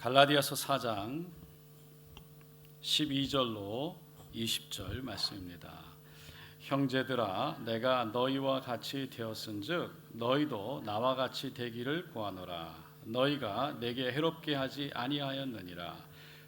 갈라디아서 4장 12절로 20절 말씀입니다. 형제들아 내가 너희와 같이 되었은즉 너희도 나와 같이 되기를 구하노라. 너희가 내게 해롭게 하지 아니하였느니라.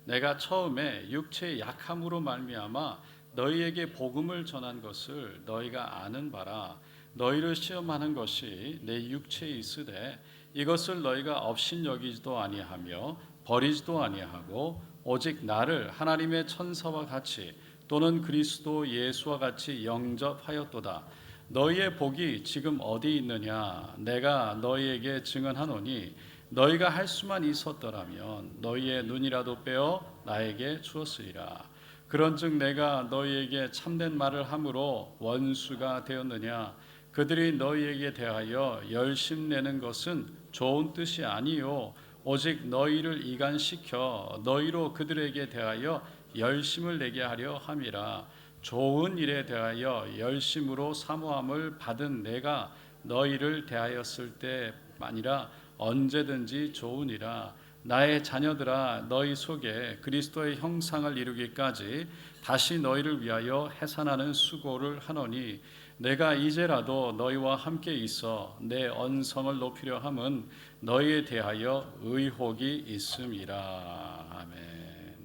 내가 처음에 육체의 약함으로 말미암아 너희에게 복음을 전한 것을 너희가 아는 바라. 너희를 시험하는 것이 내 육체에 있으되 이것을 너희가 업신여기지도 아니하며 버리지도 아니하고 오직 나를 하나님의 천사와 같이 또는 그리스도 예수와 같이 영접하였도다. 너희의 복이 지금 어디 있느냐? 내가 너희에게 증언하노니 너희가 할 수만 있었더라면 너희의 눈이라도 빼어 나에게 주었으리라. 그런즉 내가 너희에게 참된 말을 함으로 원수가 되었느냐? 그들이 너희에게 대하여 열심내는 것은 좋은 뜻이 아니요 오직 너희를 이간시켜 너희로 그들에게 대하여 열심을 내게 하려 함이라. 좋은 일에 대하여 열심으로 사모함을 받은 내가 너희를 대하였을 때만이라 언제든지 좋으니라. 나의 자녀들아 너희 속에 그리스도의 형상을 이루기까지 다시 너희를 위하여 해산하는 수고를 하노니 내가 이제라도 너희와 함께 있어 내 언성을 높이려 함은 너희에 대하여 의혹이 있음이라. 아멘.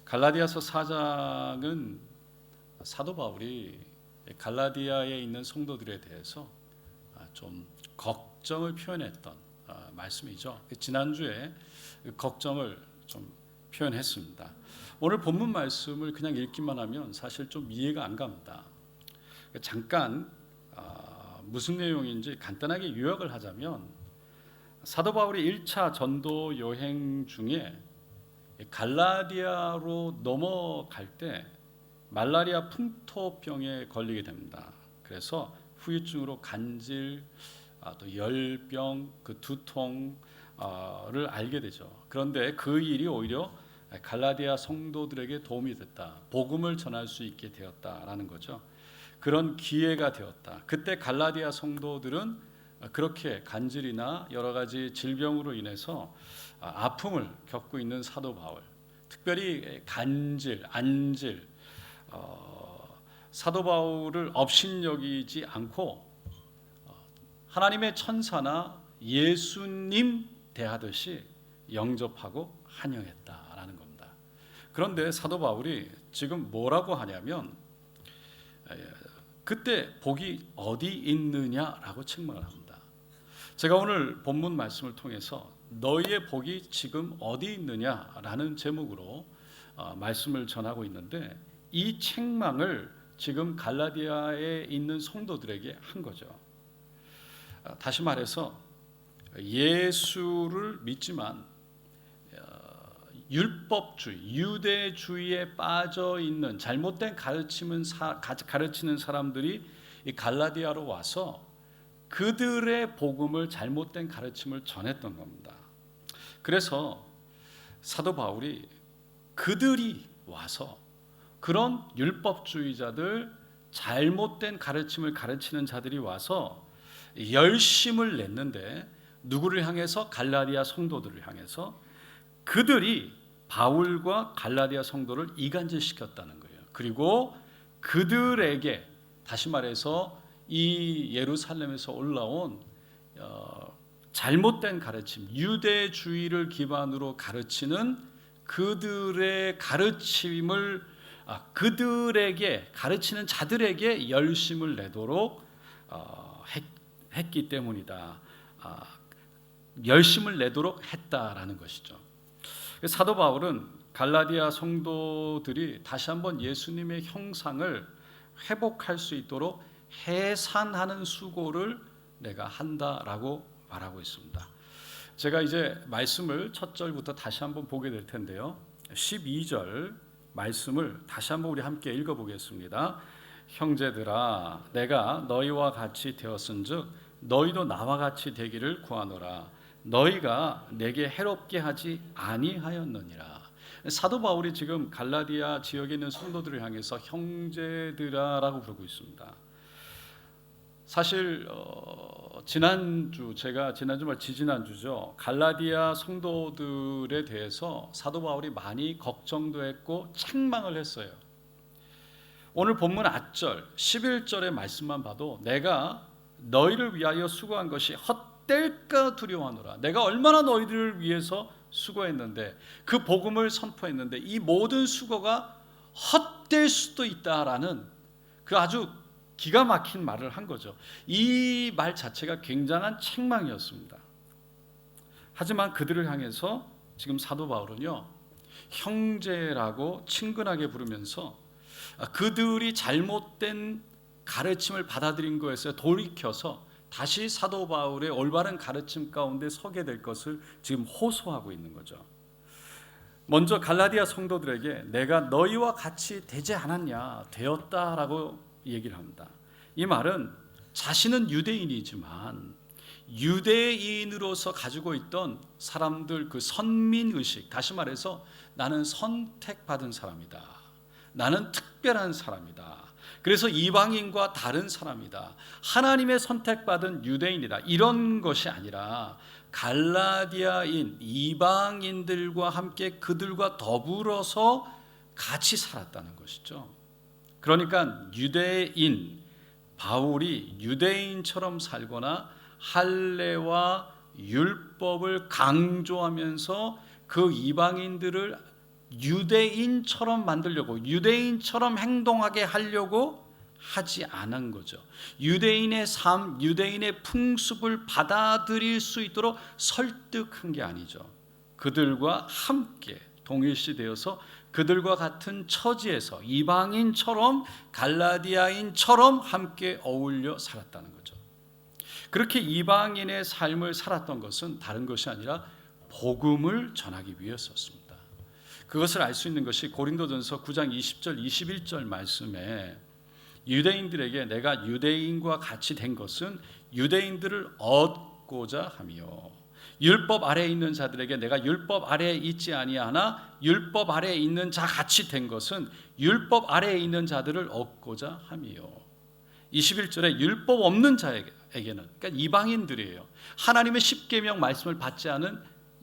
갈라디아서 4장은 사도 바울이 갈라디아에 있는 성도들에 대해서 좀 걱정을 표현했던 말씀이죠. 지난주에 걱정을 좀 표현했습니다. 오늘 본문 말씀을 그냥 읽기만 하면 사실 좀 이해가 안 갑니다. 잠깐 무슨 내용인지 간단하게 요약을 하자면 사도 바울이 1차 전도 여행 중에 갈라디아로 넘어갈 때 말라리아 풍토병에 걸리게 됩니다. 그래서 후유증으로 간질, 또 열병, 그 두통을 알게 되죠. 그런데 그 일이 오히려 갈라디아 성도들에게 도움이 됐다. 복음을 전할 수 있게 되었다라는 거죠. 그런 기회가 되었다. 그때 갈라디아 성도들은 그렇게 간질이나 여러 가지 질병으로 인해서 아픔을 겪고 있는 사도 바울, 특별히 간질, 안질, 사도 바울을 업신여기지 않고 하나님의 천사나 예수님 대하듯이 영접하고 환영했다라는 겁니다. 그런데 사도 바울이 지금 뭐라고 하냐면 그때 복이 어디 있느냐라고 책망을 합니다. 제가 오늘 본문 말씀을 통해서 너희의 복이 지금 어디 있느냐라는 제목으로 말씀을 전하고 있는데 이 책망을 지금 갈라디아에 있는 성도들에게 한 거죠. 다시 말해서 예수를 믿지만 율법주의, 유대주의에 빠져 있는 잘못된 가르치는 사람들이 이 갈라디아로 와서 그들의 복음을 잘못된 가르침을 전했던 겁니다. 그래서 사도 바울이 그들이 와서 그런 율법주의자들, 잘못된 가르침을 가르치는 자들이 와서 열심을 냈는데 누구를 향해서? 갈라디아 성도들을 향해서 그들이 바울과 갈라디아 성도를 이간질시켰다는 거예요. 그리고 그들에게 다시 말해서 이 예루살렘에서 올라온 잘못된 가르침, 유대주의를 기반으로 가르치는 그들의 가르침을 그들에게 가르치는 자들에게 열심을 내도록 했기 때문이다. 열심을 내도록 했다라는 것이죠. 사도 바울은 갈라디아 성도들이 다시 한번 예수님의 형상을 회복할 수 있도록 해산하는 수고를 내가 한다라고 말하고 있습니다. 제가 이제 말씀을 첫 절부터 다시 한번 보게 될 텐데요. 12절 말씀을 다시 한번 우리 함께 읽어보겠습니다. 형제들아 내가 너희와 같이 되었은즉 너희도 나와 같이 되기를 구하노라. 너희가 내게 해롭게 하지 아니하였느니라. 사도 바울이 지금 갈라디아 지역에 있는 성도들을 향해서 형제들아라고 부르고 있습니다. 사실 지난주 제가 지난주 말 지지난주죠. 갈라디아 성도들에 대해서 사도 바울이 많이 걱정도 했고 책망을 했어요. 오늘 본문 앞절 11절의 말씀만 봐도 내가 너희를 위하여 수고한 것이 헛될까 두려워하노라. 내가 얼마나 너희들을 위해서 수고했는데 그 복음을 선포했는데 이 모든 수고가 헛될 수도 있다라는 그 아주 기가 막힌 말을 한 거죠. 이 말 자체가 굉장한 책망이었습니다. 하지만 그들을 향해서 지금 사도 바울은요, 형제라고 친근하게 부르면서 그들이 잘못된 가르침을 받아들인 것에서 돌이켜서 다시 사도 바울의 올바른 가르침 가운데 서게 될 것을 지금 호소하고 있는 거죠. 먼저 갈라디아 성도들에게 내가 너희와 같이 되지 않았냐, 되었다라고 얘기를 합니다. 이 말은 자신은 유대인이지만 유대인으로서 가지고 있던 사람들 그 선민의식, 다시 말해서 나는 선택받은 사람이다, 나는 특별한 사람이다, 그래서 이방인과 다른 사람이다, 하나님의 선택받은 유대인이다, 이런 것이 아니라 갈라디아인 이방인들과 함께 그들과 더불어서 같이 살았다는 것이죠. 그러니까 유대인 바울이 유대인처럼 살거나 할례와 율법을 강조하면서 그 이방인들을 유대인처럼 만들려고, 유대인처럼 행동하게 하려고 하지 않은 거죠. 유대인의 삶, 유대인의 풍습을 받아들일 수 있도록 설득한 게 아니죠. 그들과 함께 동일시되어서 그들과 같은 처지에서 이방인처럼 갈라디아인처럼 함께 어울려 살았다는 거죠. 그렇게 이방인의 삶을 살았던 것은 다른 것이 아니라 복음을 전하기 위해서였습니다. 그것을 알 수 있는 것이 고린도전서 9장 20절 21절 말씀에 유대인들에게 내가 유대인과 같이 된 것은 유대인들을 얻고자 하며 율법 아래에 있는 자들에게 내가 율법 아래에 있지 아니하나 율법 아래에 있는 자 같이 된 것은 율법 아래에 있는 자들을 얻고자 하며, 21절에 율법 없는 자에게는, 그러니까 이방인들이에요. 하나님의 십계명 말씀을 받지 않은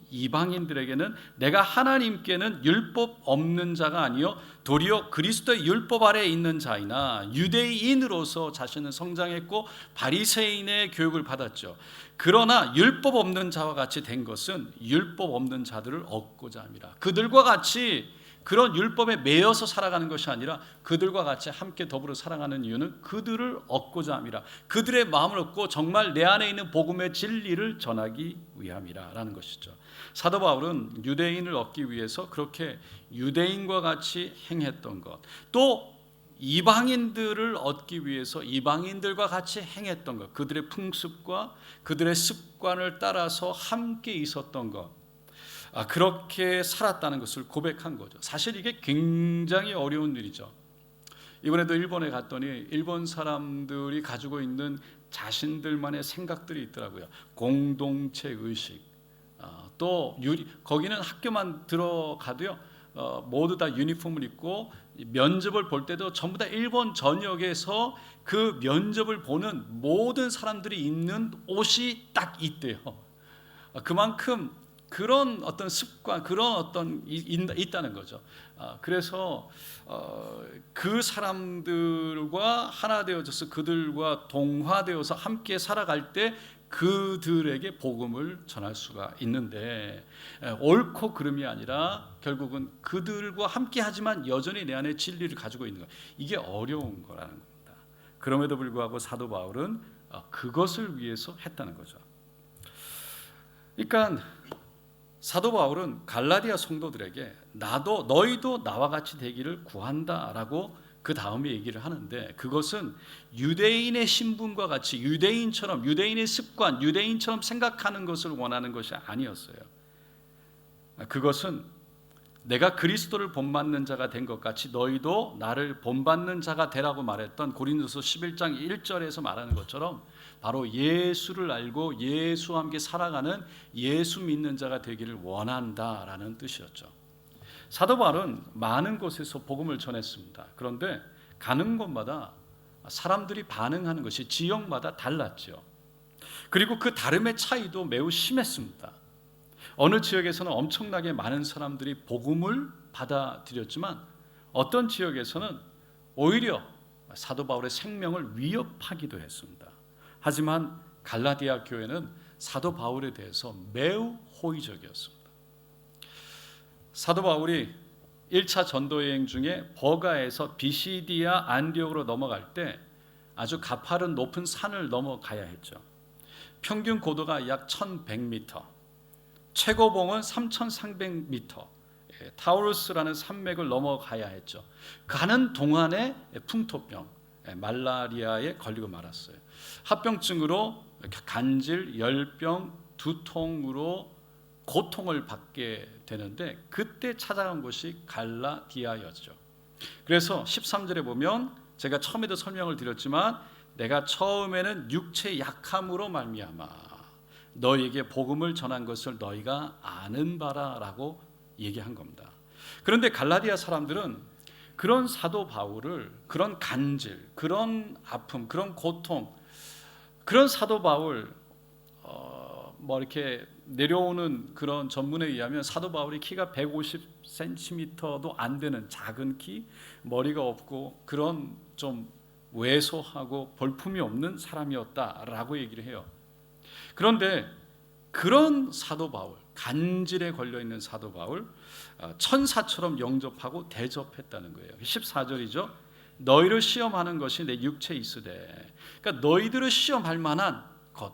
이방인들에게는 내가 하나님께는 율법 없는 자가 아니요 도리어 그리스도의 율법 아래에 있는 자이나 유대인으로서 자신은 성장했고 바리새인의 교육을 받았죠. 그러나 율법 없는 자와 같이 된 것은 율법 없는 자들을 얻고자 함이라. 그들과 같이 그런 율법에 매여서 살아가는 것이 아니라 그들과 같이 함께 더불어 살아가는 이유는 그들을 얻고자 함이라. 그들의 마음을 얻고 정말 내 안에 있는 복음의 진리를 전하기 위함이라라는 것이죠. 사도 바울은 유대인을 얻기 위해서 그렇게 유대인과 같이 행했던 것, 또 이방인들을 얻기 위해서 이방인들과 같이 행했던 것, 그들의 풍습과 그들의 습관을 따라서 함께 있었던 것, 그렇게 살았다는 것을 고백한 거죠. 사실 이게 굉장히 어려운 일이죠. 이번에도 일본에 갔더니 일본 사람들이 가지고 있는 자신들만의 생각들이 있더라고요. 공동체 의식, 또 거기는 학교만 들어가도요 모두 다 유니폼을 입고 면접을 볼 때도 전부 다 일본 전역에서 그 면접을 보는 모든 사람들이 입는 옷이 딱 있대요. 그만큼 그런 어떤 습관, 그런 어떤 있다는 거죠. 그래서 그 사람들과 하나 되어져서 그들과 동화되어서 함께 살아갈 때 그들에게 복음을 전할 수가 있는데, 옳고 그름이 아니라 결국은 그들과 함께 하지만 여전히 내 안에 진리를 가지고 있는 것, 이게 어려운 거라는 겁니다. 그럼에도 불구하고 사도 바울은 그것을 위해서 했다는 거죠. 그러니까 사도 바울은 갈라디아 성도들에게 너희도 나와 같이 되기를 구한다라고 그 다음에 얘기를 하는데, 그것은 유대인의 신분과 같이 유대인처럼, 유대인의 습관, 유대인처럼 생각하는 것을 원하는 것이 아니었어요. 그것은 내가 그리스도를 본받는 자가 된 것 같이 너희도 나를 본받는 자가 되라고 말했던 고린도서 11장 1절에서 말하는 것처럼 바로 예수를 알고 예수와 함께 살아가는 예수 믿는 자가 되기를 원한다라는 뜻이었죠. 사도 바울은 많은 곳에서 복음을 전했습니다. 그런데 가는 곳마다 사람들이 반응하는 것이 지역마다 달랐죠. 그리고 그 다름의 차이도 매우 심했습니다. 어느 지역에서는 엄청나게 많은 사람들이 복음을 받아들였지만 어떤 지역에서는 오히려 사도 바울의 생명을 위협하기도 했습니다. 하지만 갈라디아 교회는 사도 바울에 대해서 매우 호의적이었습니다. 사도 바울이 1차 전도 여행 중에 버가에서 비시디아 안디옥으로 넘어갈 때 아주 가파른 높은 산을 넘어가야 했죠. 평균 고도가 약 1100m, 최고봉은 3300m, 타우루스라는 산맥을 넘어가야 했죠. 가는 동안에 풍토병, 말라리아에 걸리고 말았어요. 합병증으로 간질, 열병, 두통으로 고통을 받게 되는데 그때 찾아간 곳이 갈라디아였죠. 그래서 13절에 보면 제가 처음에도 설명을 드렸지만 내가 처음에는 육체 약함으로 말미암아 너희에게 복음을 전한 것을 너희가 아는 바라라고 얘기한 겁니다. 그런데 갈라디아 사람들은 그런 사도 바울을, 그런 간질, 그런 아픔, 그런 고통, 그런 사도 바울 이렇게 내려오는 그런 전문에 의하면 사도 바울이 키가 150cm도 안 되는 작은 키, 머리가 없고 그런 좀 왜소하고 볼품이 없는 사람이었다라고 얘기를 해요. 그런데 그런 사도 바울, 간질에 걸려 있는 사도 바울, 천사처럼 영접하고 대접했다는 거예요. 14절이죠. 너희를 시험하는 것이 내 육체에 있으되, 그러니까 너희들을 시험할 만한 것.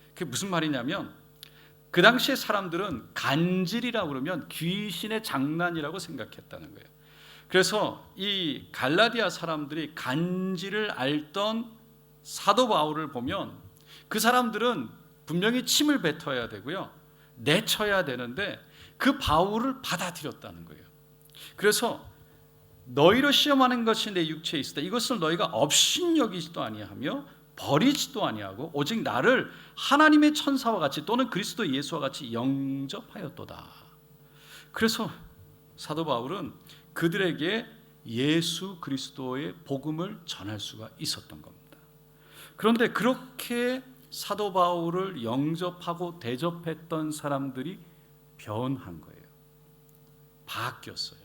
그게 무슨 말이냐면 그 당시에 사람들은 간질이라고 그러면 귀신의 장난이라고 생각했다는 거예요. 그래서 이 갈라디아 사람들이 간질을 앓던 사도 바울을 보면 그 사람들은 분명히 침을 뱉어야 되고요, 내쳐야 되는데 그 바울을 받아들였다는 거예요. 그래서 너희를 시험하는 것이 내 육체에 있으다. 이것을 너희가 업신여기지도 아니하며 버리지도 아니하고 오직 나를 하나님의 천사와 같이 또는 그리스도 예수와 같이 영접하였도다. 그래서 사도 바울은 그들에게 예수 그리스도의 복음을 전할 수가 있었던 겁니다. 그런데 그렇게 사도 바울을 영접하고 대접했던 사람들이 변한 거예요. 바뀌었어요.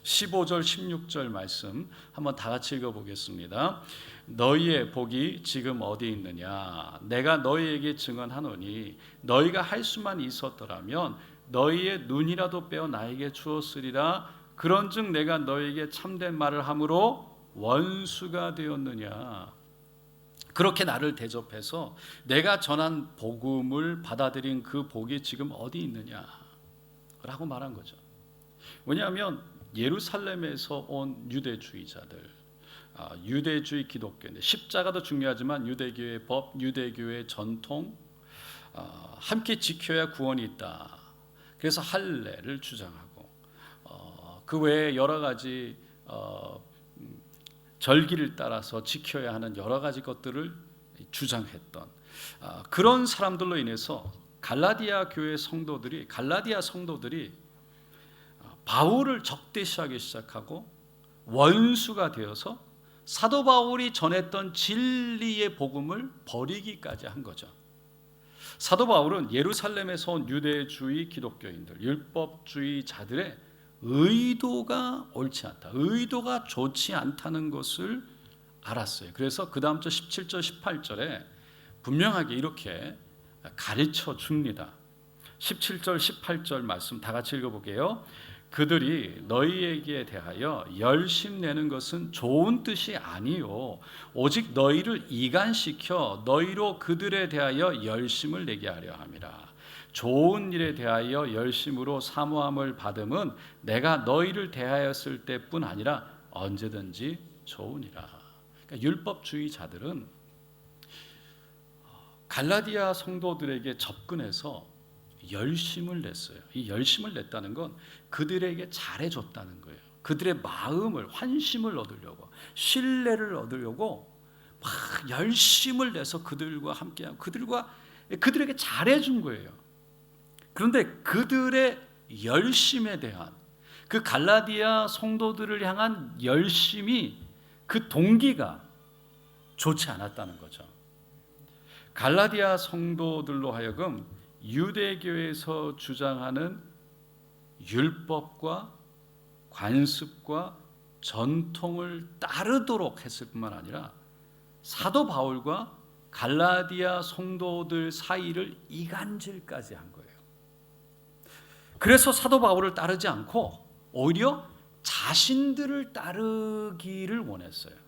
15절 16절 말씀 한번 다 같이 읽어보겠습니다. 너희의 복이 지금 어디 있느냐? 내가 너희에게 증언하노니 너희가 할 수만 있었더라면 너희의 눈이라도 빼어 나에게 주었으리라. 그런즉 내가 너희에게 참된 말을 함으로 원수가 되었느냐? 그렇게 나를 대접해서 내가 전한 복음을 받아들인 그 복이 지금 어디 있느냐라고 말한 거죠. 왜냐하면 예루살렘에서 온 유대주의자들, 유대주의 기독교인데 십자가도 중요하지만 유대교의 법, 유대교의 전통 함께 지켜야 구원이 있다. 그래서 할례를 주장하고 그 외에 여러 가지 절기를 따라서 지켜야 하는 여러 가지 것들을 주장했던 그런 사람들로 인해서 갈라디아 성도들이 바울을 적대시하기 시작하고 원수가 되어서 사도 바울이 전했던 진리의 복음을 버리기까지 한 거죠. 사도 바울은 예루살렘에서 온 유대주의 기독교인들, 율법주의자들의 의도가 옳지 않다, 의도가 좋지 않다는 것을 알았어요. 그래서 그 다음 절 17절 18절에 분명하게 이렇게 가르쳐 줍니다. 17절 18절 말씀 다 같이 읽어볼게요. 그들이 너희에게 대하여 열심 내는 것은 좋은 뜻이 아니요 오직 너희를 이간시켜 너희로 그들에 대하여 열심을 내게 하려 함이라. 좋은 일에 대하여 열심으로 사모함을 받음은 내가 너희를 대하였을 때뿐 아니라 언제든지 좋으니라. 그러니까 율법주의자들은 갈라디아 성도들에게 접근해서 열심을 냈어요. 이 열심을 냈다는 건 그들에게 잘해줬다는 거예요. 그들의 마음을, 환심을 얻으려고, 신뢰를 얻으려고 막 열심을 내서 그들과 함께하고 그들에게 잘해준 거예요. 그런데 그들의 열심에 대한, 그 갈라디아 성도들을 향한 열심이, 그 동기가 좋지 않았다는 거죠. 갈라디아 성도들로 하여금 유대교에서 주장하는 율법과 관습과 전통을 따르도록 했을 뿐만 아니라 사도 바울과 갈라디아 성도들 사이를 이간질까지 한 거예요. 그래서 사도 바울을 따르지 않고 오히려 자신들을 따르기를 원했어요.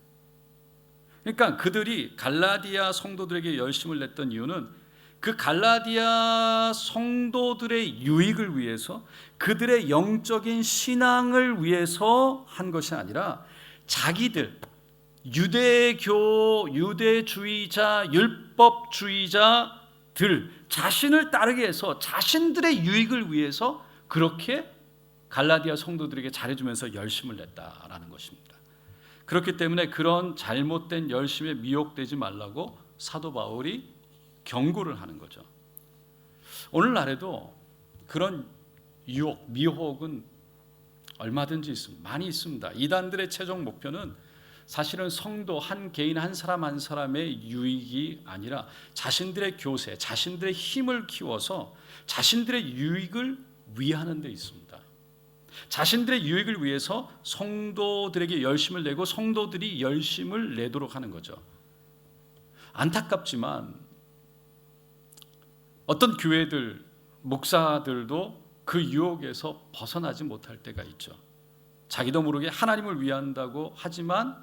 그러니까 그들이 갈라디아 성도들에게 열심을 냈던 이유는 그 갈라디아 성도들의 유익을 위해서, 그들의 영적인 신앙을 위해서 한 것이 아니라 자기들, 유대주의자, 율법주의자들 자신을 따르게 해서 자신들의 유익을 위해서 그렇게 갈라디아 성도들에게 잘해주면서 열심을 냈다라는 것입니다. 그렇기 때문에 그런 잘못된 열심에 미혹되지 말라고 사도 바울이 경고를 하는 거죠. 오늘날에도 그런 유혹, 미혹은 얼마든지 있습니다. 많이 있습니다. 이단들의 최종 목표는 사실은 성도 한 개인 한 사람 한 사람의 유익이 아니라 자신들의 교세, 자신들의 힘을 키워서 자신들의 유익을 위하는 데 있습니다. 자신들의 유익을 위해서 성도들에게 열심을 내고 성도들이 열심을 내도록 하는 거죠. 안타깝지만 어떤 교회들, 목사들도 그 유혹에서 벗어나지 못할 때가 있죠. 자기도 모르게 하나님을 위한다고 하지만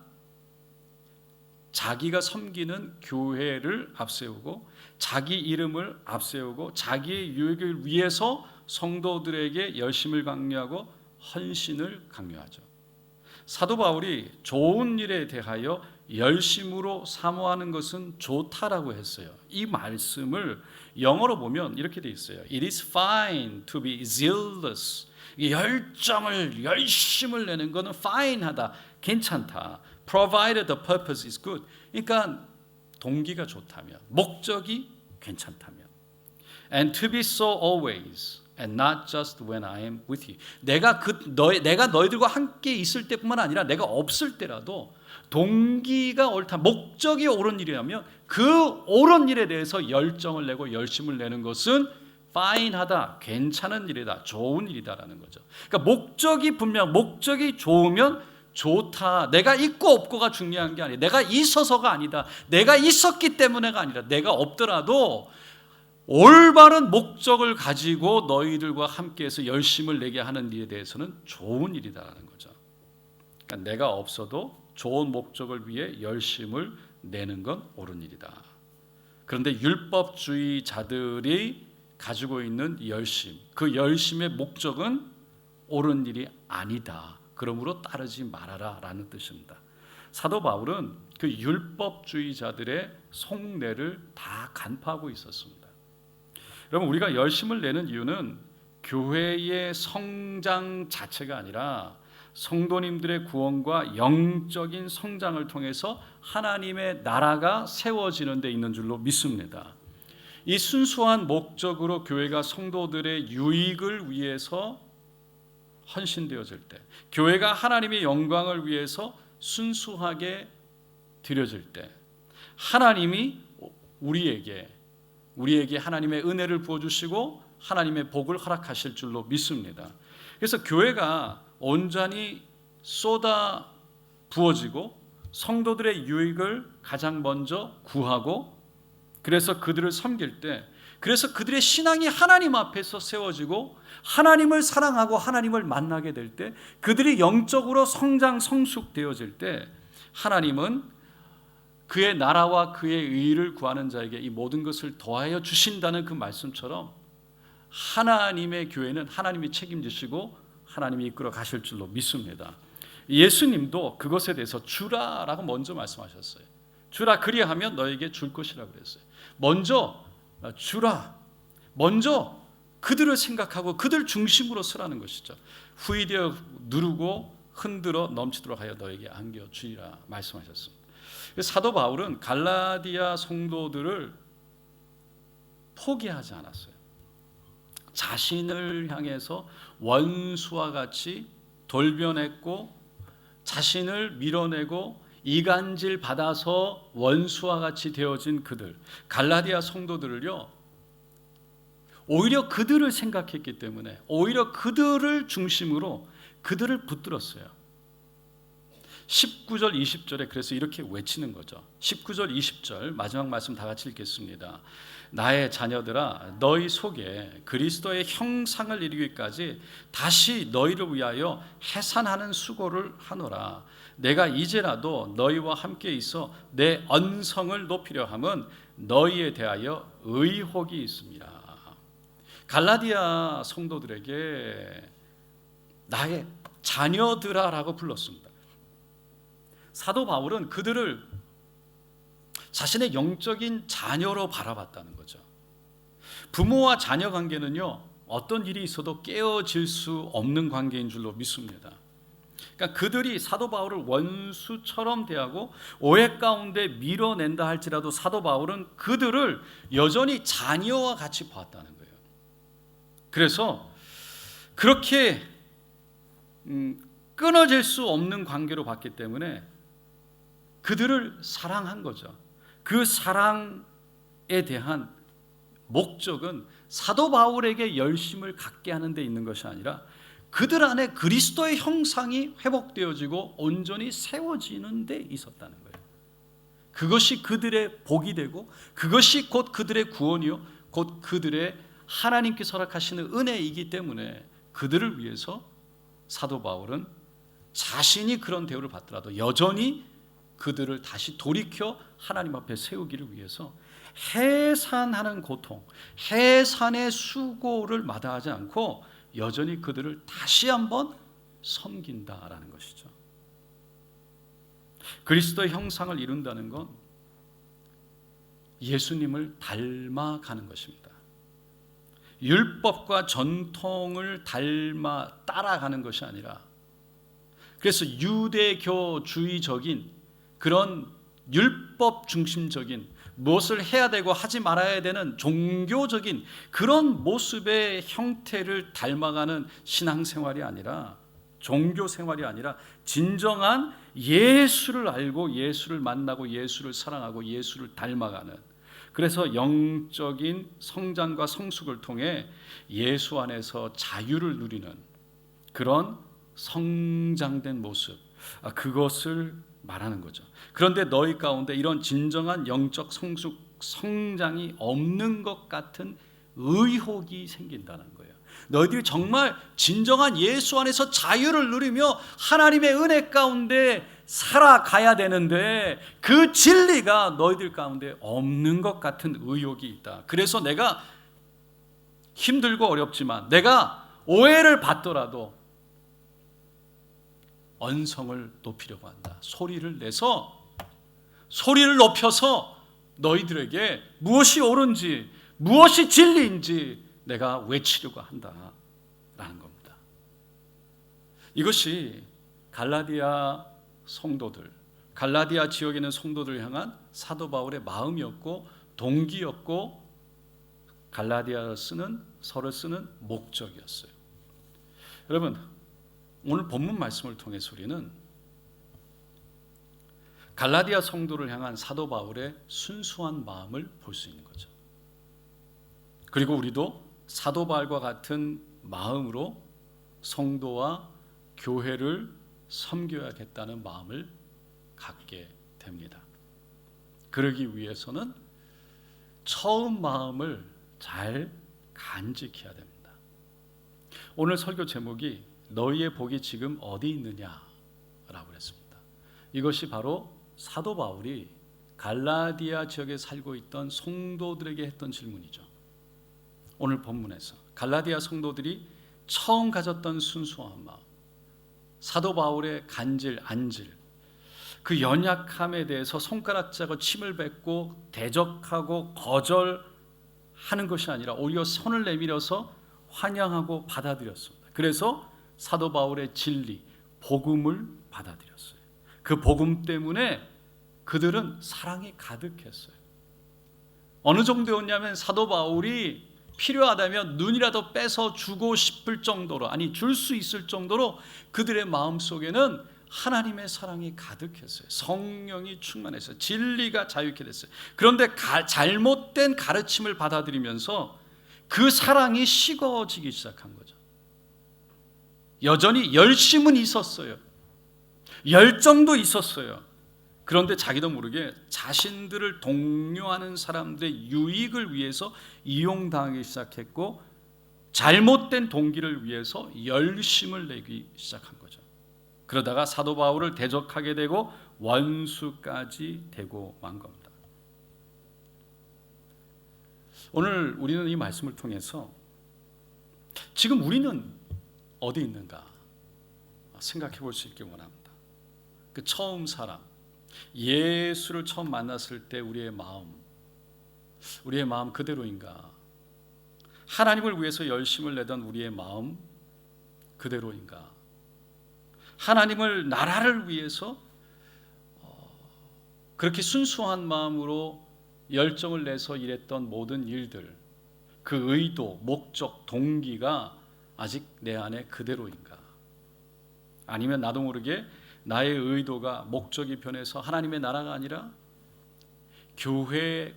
자기가 섬기는 교회를 앞세우고 자기 이름을 앞세우고 자기의 유익을 위해서 성도들에게 열심을 강요하고 헌신을 강요하죠. 사도 바울이 좋은 일에 대하여 열심으로 사모하는 것은 좋다라고 했어요. 이 말씀을 영어로 보면 이렇게 돼 있어요. It is fine to be zealous. 열심을 내는 것은 fine하다, 괜찮다. Provided the purpose is good. 그러니까 동기가 좋다면, 목적이 괜찮다면. And to be so always. And not just when I am with you. 내가 너희들과 함께 있을 때뿐만 아니라 내가 없을 때라도 동기가 옳다, 목적이 옳은 일이라면 그 옳은 일에 대해서 열정을 내고 열심을 내는 것은 fine하다, 괜찮은 일이다, 좋은 일이다라는 거죠. 그러니까 목적이 좋으면 좋다. 내가 있고 없고가 중요한 게 아니라, 내가 있어서가 아니다, 내가 있었기 때문에가 아니라, 내가 없더라도 올바른 목적을 가지고 너희들과 함께해서 열심을 내게 하는 일에 대해서는 좋은 일이다라는 거죠. 그러니까 내가 없어도 좋은 목적을 위해 열심을 내는 건 옳은 일이다. 그런데 율법주의자들이 가지고 있는 열심, 그 열심의 목적은 옳은 일이 아니다. 그러므로 따르지 말아라 라는 뜻입니다. 사도 바울은 그 율법주의자들의 속내를 다 간파하고 있었습니다. 여러분, 우리가 열심을 내는 이유는 교회의 성장 자체가 아니라 성도님들의 구원과 영적인 성장을 통해서 하나님의 나라가 세워지는 데 있는 줄로 믿습니다. 이 순수한 목적으로 교회가 성도들의 유익을 위해서 헌신되어질 때, 교회가 하나님의 영광을 위해서 순수하게 드려질 때, 하나님이 우리에게 하나님의 은혜를 부어주시고 하나님의 복을 허락하실 줄로 믿습니다. 그래서 교회가 온전히 쏟아 부어지고 성도들의 유익을 가장 먼저 구하고, 그래서 그들을 섬길 때, 그래서 그들의 신앙이 하나님 앞에서 세워지고 하나님을 사랑하고 하나님을 만나게 될 때, 그들이 영적으로 성장 성숙되어질 때, 하나님은 그의 나라와 그의 의를 구하는 자에게 이 모든 것을 더하여 주신다는 그 말씀처럼 하나님의 교회는 하나님이 책임지시고 하나님이 이끌어 가실 줄로 믿습니다. 예수님도 그것에 대해서 주라라고 먼저 말씀하셨어요. 주라, 그리하면 너에게 줄 것이라고 그랬어요. 먼저 주라, 먼저 그들을 생각하고 그들 중심으로 서라는 것이죠. 후이되어 누르고 흔들어 넘치도록 하여 너에게 안겨주리라 말씀하셨습니다. 사도 바울은 갈라디아 성도들을 포기하지 않았어요. 자신을 향해서 원수와 같이 돌변했고 자신을 밀어내고 이간질 받아서 원수와 같이 되어진 그들, 갈라디아 성도들을요, 오히려 그들을 생각했기 때문에 오히려 그들을 중심으로 그들을 붙들었어요. 19절 20절에 그래서 이렇게 외치는 거죠. 19절 20절 마지막 말씀 다 같이 읽겠습니다. 나의 자녀들아, 너희 속에 그리스도의 형상을 이루기까지 다시 너희를 위하여 해산하는 수고를 하노라. 내가 이제라도 너희와 함께 있어 내 언성을 높이려 함은 너희에 대하여 의혹이 있습니다. 갈라디아 성도들에게 나의 자녀들아라고 불렀습니다. 사도 바울은 그들을 자신의 영적인 자녀로 바라봤다는 거죠. 부모와 자녀 관계는요, 어떤 일이 있어도 깨어질 수 없는 관계인 줄로 믿습니다. 그러니까 그들이 사도 바울을 원수처럼 대하고 오해 가운데 밀어낸다 할지라도 사도 바울은 그들을 여전히 자녀와 같이 보았다는 거예요. 그래서 그렇게 끊어질 수 없는 관계로 봤기 때문에 그들을 사랑한 거죠. 그 사랑에 대한 목적은 사도 바울에게 열심을 갖게 하는 데 있는 것이 아니라 그들 안에 그리스도의 형상이 회복되어지고 온전히 세워지는 데 있었다는 거예요. 그것이 그들의 복이 되고 그것이 곧 그들의 구원이요 곧 그들의 하나님께서 허락하시는 은혜이기 때문에 그들을 위해서 사도 바울은 자신이 그런 대우를 받더라도 여전히 그들을 다시 돌이켜 하나님 앞에 세우기를 위해서 해산하는 고통, 해산의 수고를 마다하지 않고 여전히 그들을 다시 한번 섬긴다라는 것이죠. 그리스도의 형상을 이룬다는 건 예수님을 닮아가는 것입니다. 율법과 전통을 따라가는 것이 아니라, 그래서 유대교주의적인 그런 율법 중심적인 무엇을 해야 되고 하지 말아야 되는 종교적인 그런 모습의 형태를 닮아가는 신앙생활이 아니라, 종교생활이 아니라 진정한 예수를 알고 예수를 만나고 예수를 사랑하고 예수를 닮아가는, 그래서 영적인 성장과 성숙을 통해 예수 안에서 자유를 누리는 그런 성장된 모습, 그것을 말하는 거죠. 그런데 너희 가운데 이런 진정한 영적 성숙, 성장이 없는 것 같은 의혹이 생긴다는 거예요. 너희들이 정말 진정한 예수 안에서 자유를 누리며 하나님의 은혜 가운데 살아가야 되는데 그 진리가 너희들 가운데 없는 것 같은 의혹이 있다. 그래서 내가 힘들고 어렵지만, 내가 오해를 받더라도 언성을 높이려고 한다. 소리를 내서, 소리를 높여서 너희들에게 무엇이 옳은지, 무엇이 진리인지 내가 외치려고 한다라는 겁니다. 이것이 갈라디아 성도들, 갈라디아 지역에 있는 성도들을 향한 사도 바울의 마음이었고 동기였고 갈라디아를 쓰는, 서를 쓰는 목적이었어요. 여러분, 오늘 본문 말씀을 통해서 우리는 갈라디아 성도를 향한 사도 바울의 순수한 마음을 볼 수 있는 거죠. 그리고 우리도 사도 바울과 같은 마음으로 성도와 교회를 섬겨야겠다는 마음을 갖게 됩니다. 그러기 위해서는 처음 마음을 잘 간직해야 됩니다. 오늘 설교 제목이 너희의 복이 지금 어디 있느냐라고 했습니다. 이것이 바로 사도 바울이 갈라디아 지역에 살고 있던 성도들에게 했던 질문이죠. 오늘 본문에서 갈라디아 성도들이 처음 가졌던 순수한 마음, 사도 바울의 간질, 안질, 그 연약함에 대해서 손가락질하고 침을 뱉고 대적하고 거절하는 것이 아니라 오히려 손을 내밀어서 환영하고 받아들였습니다. 그래서 사도 바울의 진리, 복음을 받아들였어요. 그 복음 때문에 그들은 사랑이 가득했어요. 어느 정도였냐면 사도 바울이 필요하다면 눈이라도 빼서 주고 싶을 정도로, 아니 줄 수 있을 정도로 그들의 마음속에는 하나님의 사랑이 가득했어요. 성령이 충만했어요. 진리가 자유케 됐어요. 그런데 잘못된 가르침을 받아들이면서 그 사랑이 식어지기 시작한 거죠. 여전히 열심은 있었어요. 열정도 있었어요. 그런데 자기도 모르게 자신들을 독려하는 사람들의 유익을 위해서 이용당하기 시작했고, 잘못된 동기를 위해서 열심을 내기 시작한 거죠. 그러다가 사도 바울을 대적하게 되고 원수까지 되고 만 겁니다. 오늘 우리는 이 말씀을 통해서 지금 우리는 어디 있는가 생각해 볼 수 있길 원합니다. 그 처음 사랑, 예수를 처음 만났을 때 우리의 마음 그대로인가? 하나님을 위해서 열심을 내던 우리의 마음 그대로인가? 하나님을, 나라를 위해서 그렇게 순수한 마음으로 열정을 내서 일했던 모든 일들, 그 의도, 목적, 동기가 아직 내 안에 그대로인가? 아니면 나도 모르게 나의 의도가, 목적이 변해서 하나님의 나라가 아니라 교회,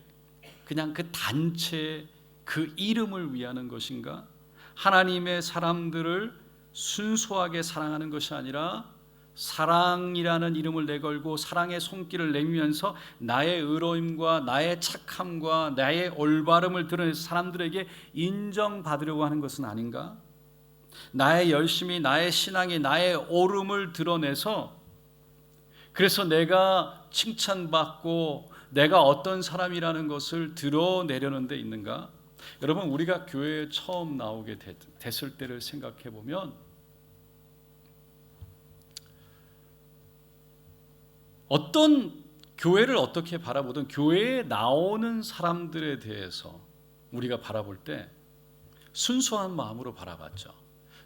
그냥 그 단체, 그 이름을 위하는 것인가? 하나님의 사람들을 순수하게 사랑하는 것이 아니라 사랑이라는 이름을 내걸고 사랑의 손길을 내밀면서 나의 의로움과 나의 착함과 나의 올바름을 드러내서 사람들에게 인정받으려고 하는 것은 아닌가? 나의 열심이, 나의 신앙이, 나의 옳음을 드러내서 그래서 내가 칭찬받고 내가 어떤 사람이라는 것을 드러내려는 데 있는가? 여러분, 우리가 교회에 처음 나오게 됐을 때를 생각해 보면 어떤 교회를 어떻게 바라보든 교회에 나오는 사람들에 대해서 우리가 바라볼 때 순수한 마음으로 바라봤죠.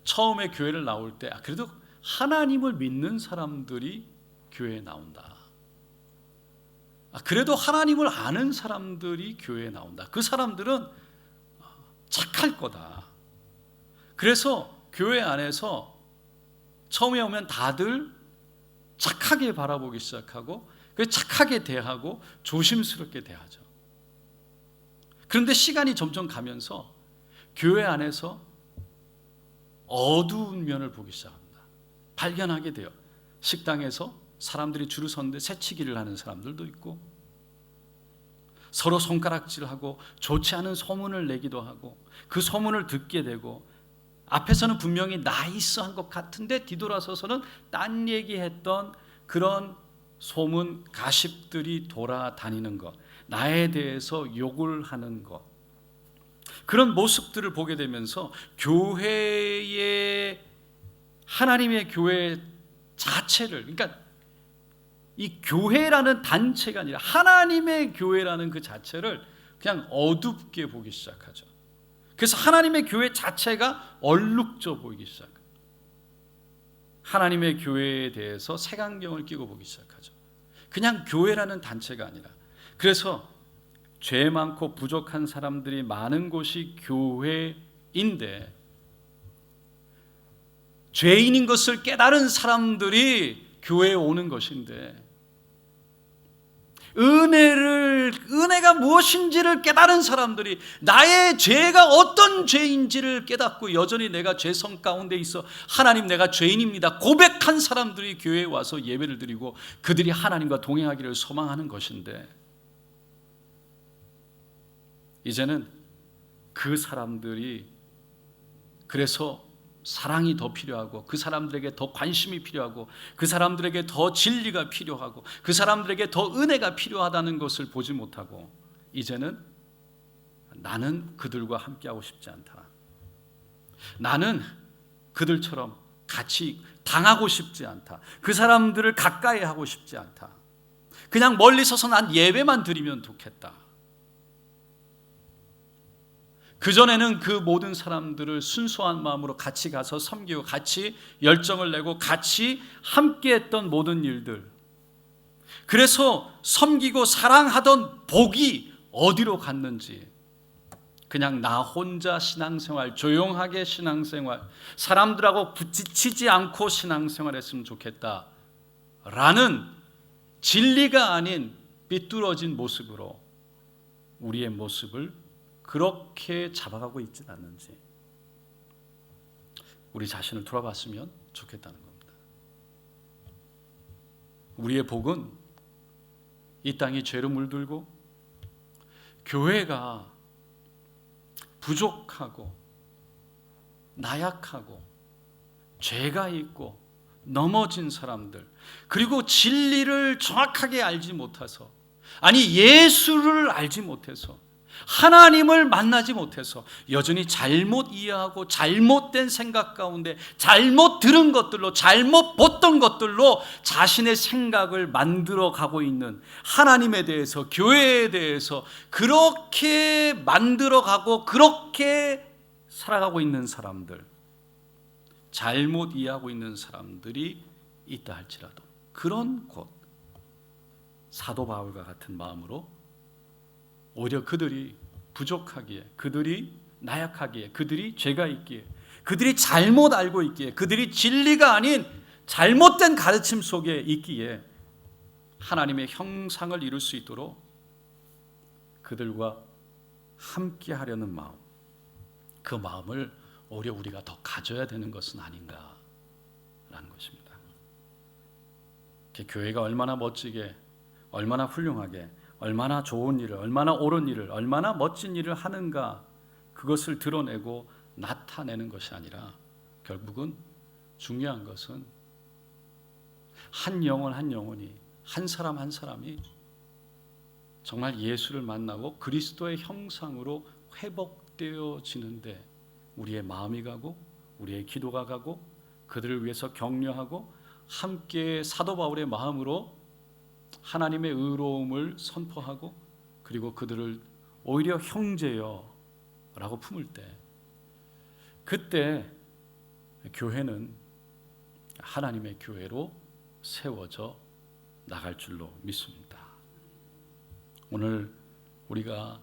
처음에 교회를 나올 때 그래도 하나님을 믿는 사람들이 교회에 나온다. 그래도 하나님을 아는 사람들이 교회에 나온다. 그 사람들은 착할 거다. 그래서 교회 안에서 처음에 오면 다들 착하게 바라보기 시작하고 착하게 대하고 조심스럽게 대하죠. 그런데 시간이 점점 가면서 교회 안에서 어두운 면을 보기 시작합니다. 발견하게 돼요. 식당에서 사람들이 줄을 섰는데 새치기를 하는 사람들도 있고, 서로 손가락질하고 좋지 않은 소문을 내기도 하고, 그 소문을 듣게 되고, 앞에서는 분명히 나이스한 것 같은데 뒤돌아서서는 딴 얘기했던 그런 소문, 가십들이 돌아다니는 것, 나에 대해서 욕을 하는 것, 그런 모습들을 보게 되면서 교회의, 하나님의 교회 자체를, 그러니까 이 교회라는 단체가 아니라 하나님의 교회라는 그 자체를 그냥 어둡게 보기 시작하죠. 그래서 하나님의 교회 자체가 얼룩져 보이기 시작합니다. 하나님의 교회에 대해서 색안경을 끼고 보기 시작하죠. 그냥 교회라는 단체가 아니라. 그래서 죄 많고 부족한 사람들이 많은 곳이 교회인데, 죄인인 것을 깨달은 사람들이 교회에 오는 것인데, 은혜가 무엇인지를 깨달은 사람들이 나의 죄가 어떤 죄인지를 깨닫고 여전히 내가 죄성 가운데 있어 하나님 내가 죄인입니다 고백한 사람들이 교회에 와서 예배를 드리고 그들이 하나님과 동행하기를 소망하는 것인데, 이제는 그 사람들이 그래서 사랑이 더 필요하고, 그 사람들에게 더 관심이 필요하고, 그 사람들에게 더 진리가 필요하고, 그 사람들에게 더 은혜가 필요하다는 것을 보지 못하고, 이제는 나는 그들과 함께하고 싶지 않다, 나는 그들처럼 같이 당하고 싶지 않다, 그 사람들을 가까이 하고 싶지 않다, 그냥 멀리 서서 난 예배만 드리면 좋겠다. 그전에는 그 모든 사람들을 순수한 마음으로 같이 가서 섬기고 같이 열정을 내고 같이 함께했던 모든 일들, 그래서 섬기고 사랑하던 복이 어디로 갔는지, 그냥 나 혼자 신앙생활, 조용하게 신앙생활, 사람들하고 부딪히지 않고 신앙생활 했으면 좋겠다, 라는 진리가 아닌 삐뚤어진 모습으로 우리의 모습을 그렇게 잡아가고 있지는 않는지 우리 자신을 돌아봤으면 좋겠다는 겁니다. 우리의 복은 이 땅이 죄로 물들고 교회가 부족하고 나약하고 죄가 있고 넘어진 사람들, 그리고 진리를 정확하게 알지 못해서, 아니 예수를 알지 못해서, 하나님을 만나지 못해서 여전히 잘못 이해하고 잘못된 생각 가운데 잘못 들은 것들로, 잘못 봤던 것들로 자신의 생각을 만들어 가고 있는, 하나님에 대해서, 교회에 대해서 그렇게 만들어 가고 그렇게 살아가고 있는 사람들, 잘못 이해하고 있는 사람들이 있다 할지라도 그런 곳, 사도 바울과 같은 마음으로 오히려 그들이 부족하기에, 그들이 나약하기에, 그들이 죄가 있기에, 그들이 잘못 알고 있기에, 그들이 진리가 아닌 잘못된 가르침 속에 있기에 하나님의 형상을 이룰 수 있도록 그들과 함께 하려는 마음, 그 마음을 오히려 우리가 더 가져야 되는 것은 아닌가라는 것입니다. 교회가 얼마나 멋지게, 얼마나 훌륭하게, 얼마나 좋은 일을, 얼마나 옳은 일을, 얼마나 멋진 일을 하는가, 그것을 드러내고 나타내는 것이 아니라 결국은 중요한 것은 한 영혼 한 영혼이, 한 사람 한 사람이 정말 예수를 만나고 그리스도의 형상으로 회복되어지는데 우리의 마음이 가고 우리의 기도가 가고 그들을 위해서 격려하고 함께 사도 바울의 마음으로 하나님의 의로움을 선포하고 그리고 그들을 오히려 형제여 라고 품을 때, 그때 교회는 하나님의 교회로 세워져 나갈 줄로 믿습니다. 오늘 우리가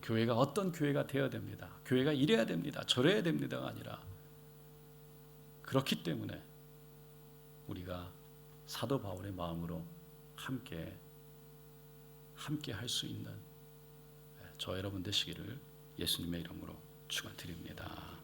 교회가 어떤 교회가 되어야 됩니다, 교회가 이래야 됩니다, 저래야 됩니다가 아니라, 그렇기 때문에 우리가 사도 바울의 마음으로 함께 할 수 있는 저 여러분 되시기를 예수님의 이름으로 축원드립니다.